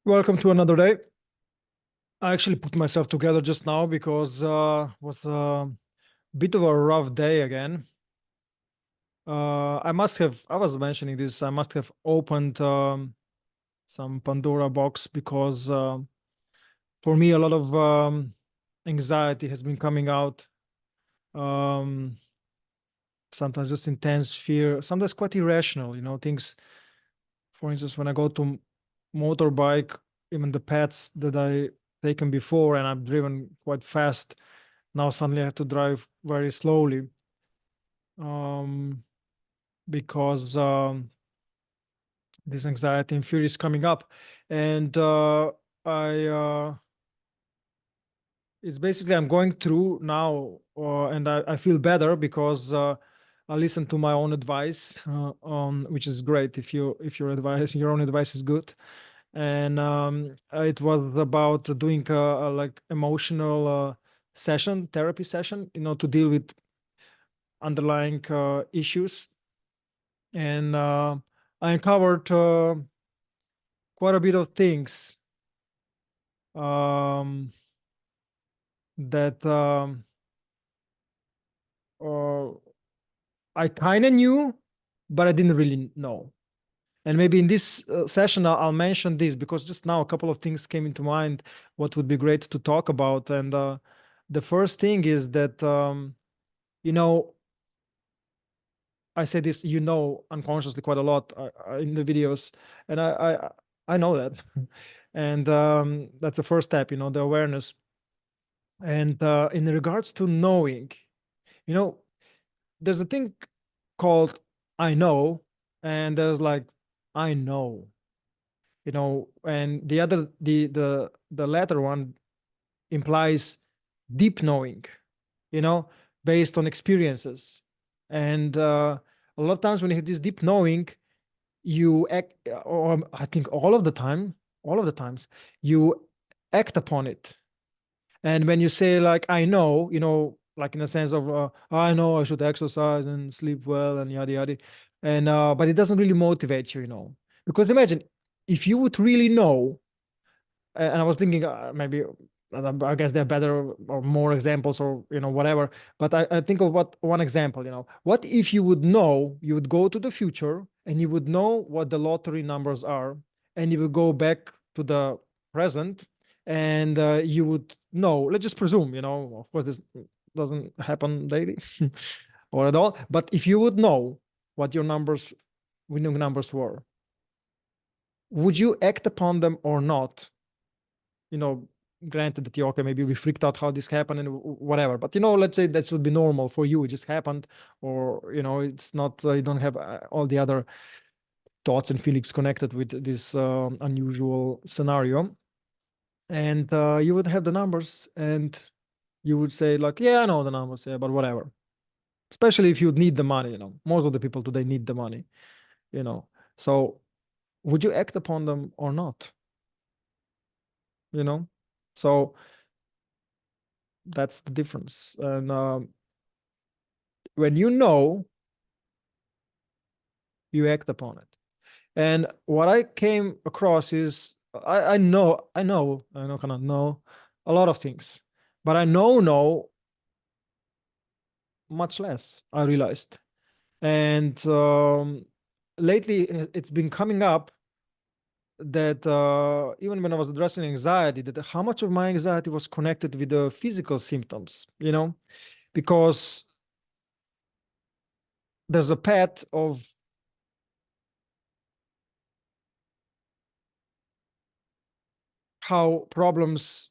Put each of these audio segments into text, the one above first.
Welcome to another day. I actually put myself together just now because was a bit of a rough day again. I was mentioning this, I must have opened some Pandora box because for me, a lot of anxiety has been coming out. Um, Sometimes just intense fear, sometimes quite irrational, things. For instance, when I go to motorbike, even the paths that I taken before and I've driven quite fast, now suddenly I have to drive very slowly um, because this anxiety and fear is coming up. And I it's basically I'm going through now, and I feel better because I listen to my own advice, which is great if your own advice is good. And it was about doing a like emotional therapy session, to deal with underlying issues. And I uncovered quite a bit of things um, that uh, I kind of knew, but I didn't really know. And maybe in this session, I'll mention this because just now a couple of things came into mind, what would be great to talk about. And the first thing is that, you know, I say this, unconsciously quite a lot in the videos, and I know that, and that's the first step, the awareness. And in regards to knowing, you know, there's a thing called I know, and there's like I know, and the latter one implies deep knowing, you know, based on experiences, and a lot of times when you have this deep knowing, you act, or I think all of the times, you act upon it. And when you say like I know, like in a sense of I know I should exercise and sleep well and yada yada, and but it doesn't really motivate you, because imagine if you would really know. And I was thinking maybe I guess there are better or more examples or whatever. But I think of what one example. What if you would know, you would go to the future and you would know what the lottery numbers are, and you would go back to the present, and you would know. Let's just presume. Of course, this doesn't happen daily or at all. But if you would know what your winning numbers were, would you act upon them or not? Granted that you okay, maybe we freaked out how this happened and whatever, but let's say that would be normal for you. It just happened, or it's not. You don't have all the other thoughts and feelings connected with this unusual scenario, and you would have the numbers, and you would say like, yeah, I know the numbers, yeah, but whatever. Especially if you need the money, most of the people today need the money, so would you act upon them or not? you know so that's the difference. And when you know, you act upon it. And what I came across is I know kind of know a lot of things, but I know much less, I realized. And lately it's been coming up that even when I was addressing anxiety, that how much of my anxiety was connected with the physical symptoms, because there's a path of how problems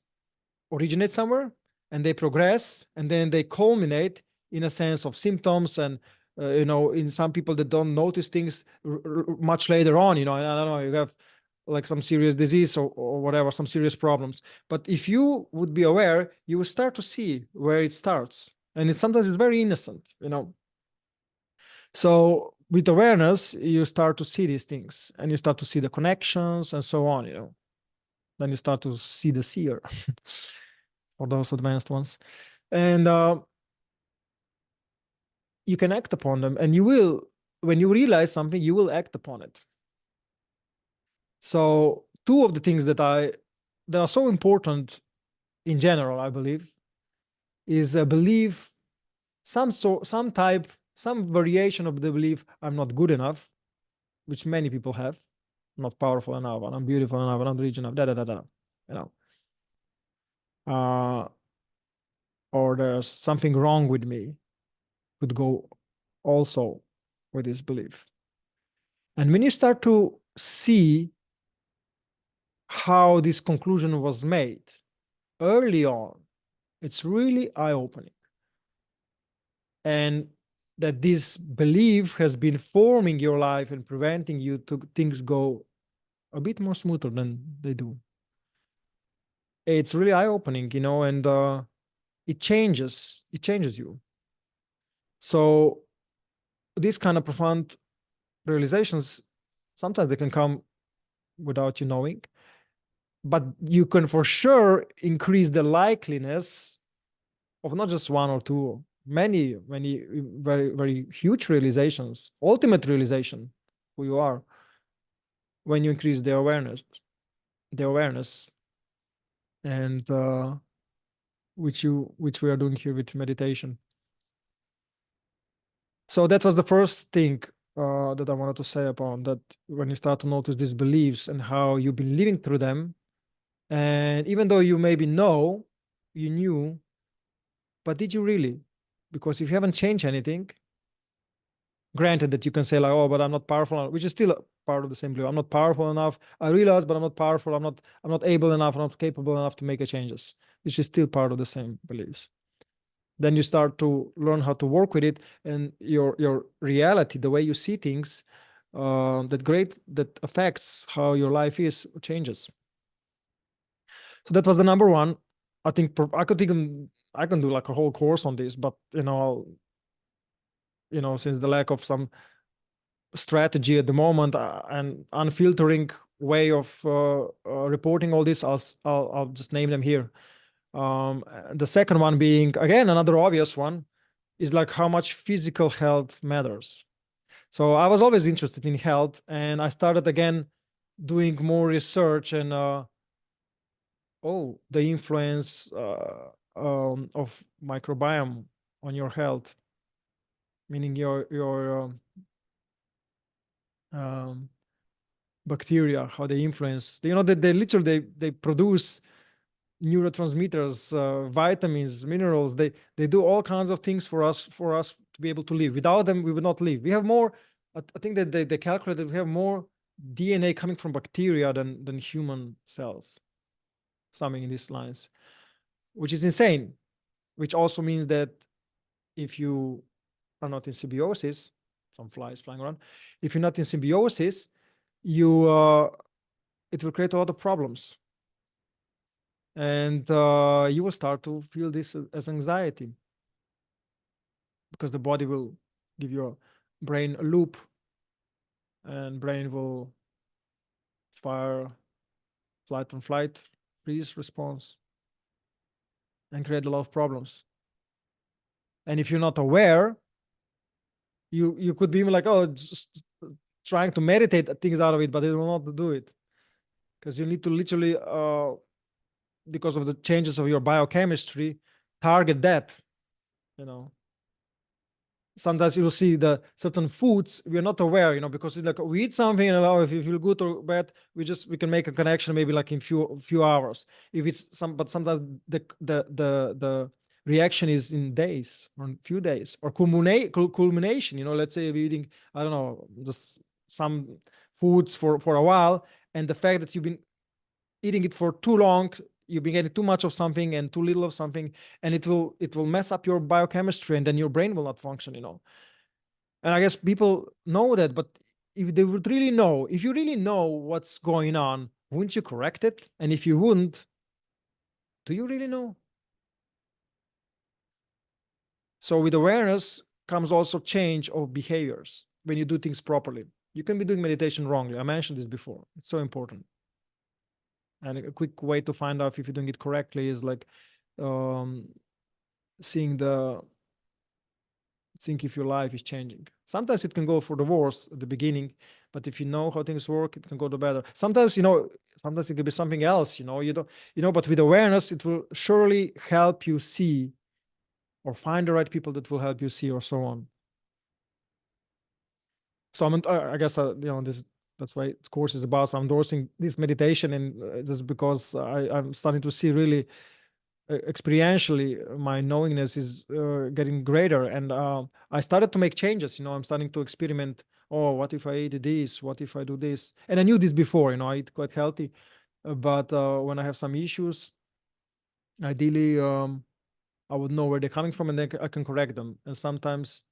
originate somewhere and they progress and then they culminate in a sense of symptoms. And in some people that don't notice things much later on, and I don't know, you have like some serious disease or whatever, some serious problems. But if you would be aware, you will start to see where it starts, and sometimes it's very innocent. So with awareness, you start to see these things and you start to see the connections and so on. Then you start to see the seer or those advanced ones. And you can act upon them, and you will, when you realize something, you will act upon it. So two of the things that are so important in general, I believe, is a belief, some variation of the belief I'm not good enough, which many people have. I'm not powerful enough, I'm not beautiful enough, I'm not rich enough, you know. Or there's something wrong with me, could go also with this belief. And when you start to see how this conclusion was made early on, it's really eye-opening. And that this belief has been forming your life and preventing you to things go a bit more smoother than they do. It's really eye-opening, you know, and it changes you. So these kind of profound realizations, sometimes they can come without you knowing, but you can for sure increase the likeliness of not just one or two, many very, very huge realizations, ultimate realization who you are, when you increase the awareness, and which we are doing here with meditation. So that was the first thing that I wanted to say upon that. When you start to notice these beliefs and how you've been living through them, and even though you maybe you knew, but did you really? Because if you haven't changed anything, granted that you can say like, oh, but I'm not powerful enough, which is still a part of the same belief. I'm not powerful enough. I realize, but I'm not powerful. I'm not able enough. I'm not capable enough to make a changes, which is still part of the same beliefs. Then you start to learn how to work with it, and your reality, the way you see things, that affects how your life is, changes. So that was the number one. I think I can do like a whole course on this, but since the lack of some strategy at the moment and unfiltering way of reporting all this, I'll just name them here. The second one being, again, another obvious one, is like how much physical health matters. So I was always interested in health, and I started again doing more research and the influence of microbiome on your health, meaning your bacteria, how they influence. That they literally they produce neurotransmitters, vitamins, minerals. They do all kinds of things for us to be able to live. Without them, we would not live. We have more. I think that they calculated we have more DNA coming from bacteria than human cells. Something in these lines, which is insane. Which also means that if you are not in symbiosis, some flies flying around. If you're not in symbiosis, it will create a lot of problems. And you will start to feel this as anxiety, because the body will give your brain a loop, and brain will fire flight and flight, freeze response, and create a lot of problems. And if you're not aware, you could be like, oh, just trying to meditate things out of it, but it will not do it, because you need to literally because of the changes of your biochemistry, target that. Sometimes you'll see the certain foods we're not aware, because like we eat something and if you feel good or bad, we can make a connection maybe like in few hours. If it's but sometimes the reaction is in days or in few days, or culmination. Let's say you're eating, I don't know, just some foods for a while, and the fact that you've been eating it for too long, you've been getting too much of something and too little of something, and it will mess up your biochemistry, and then your brain will not function. And I guess people know that, but if they would really know, if you really know what's going on, wouldn't you correct it? And if you wouldn't, do you really know? So with awareness comes also change of behaviors when you do things properly. You can be doing meditation wrongly. I mentioned this before. It's so important. And a quick way to find out if you're doing it correctly is like think if your life is changing. Sometimes it can go for the worse at the beginning, but if you know how things work, it can go the better. Sometimes, sometimes it could be something else, you don't, but with awareness, it will surely help you see or find the right people that will help you see, or so on. So I guess, that's why this course is about. So I'm endorsing this meditation, and just because I'm starting to see really experientially my knowingness is getting greater, and I started to make changes. I'm starting to experiment. Oh, what if I eat this? What if I do this? And I knew this before. I eat quite healthy, but when I have some issues, ideally, I would know where they're coming from, and then I can correct them. And sometimes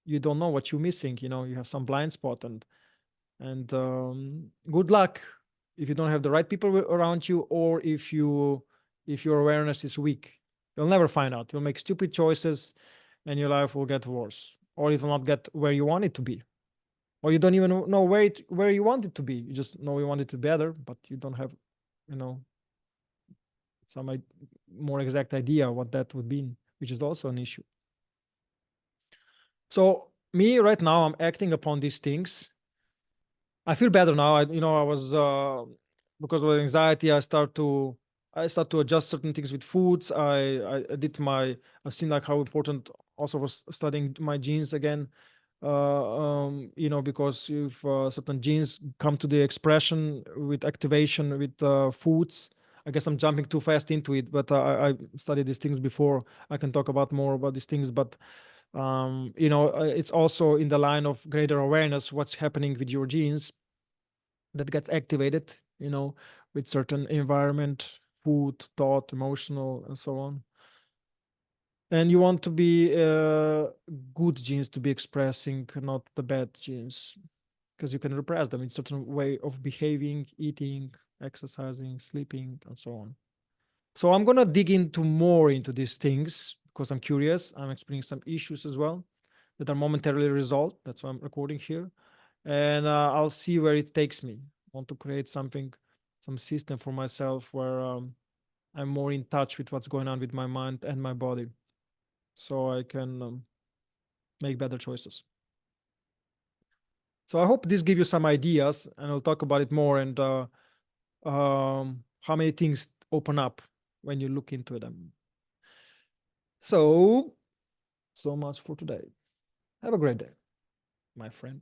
you don't know what you're missing. You have some blind spot, and good luck if you don't have the right people around you, or if your awareness is weak. You'll never find out. You'll make stupid choices, and your life will get worse, or it will not get where you want it to be, or you don't even know where you want it to be. You just know you want it to be better, but you don't have, some more exact idea what that would be, which is also an issue. So me right now, I'm acting upon these things. I feel better now. I was because of anxiety, I start to adjust certain things with foods. I did I've seen like how important also was studying my genes again. Because if certain genes come to the expression with activation with foods. I guess I'm jumping too fast into it, but I studied these things before. I can talk about more about these things, but it's also in the line of greater awareness what's happening with your genes that gets activated, with certain environment, food, thought, emotional, and so on. And you want to be good genes to be expressing, not the bad genes, because you can repress them in certain way of behaving, eating, exercising, sleeping, and so on. So I'm gonna dig into these things because I'm curious. I'm experiencing some issues as well that are momentarily resolved. That's why I'm recording here, and I'll see where it takes me. I want to create some system for myself where I'm more in touch with what's going on with my mind and my body, so I can make better choices. So I hope this gives you some ideas, and I'll talk about it more, and how many things open up when you look into them. So much for today. Have a great day, my friend.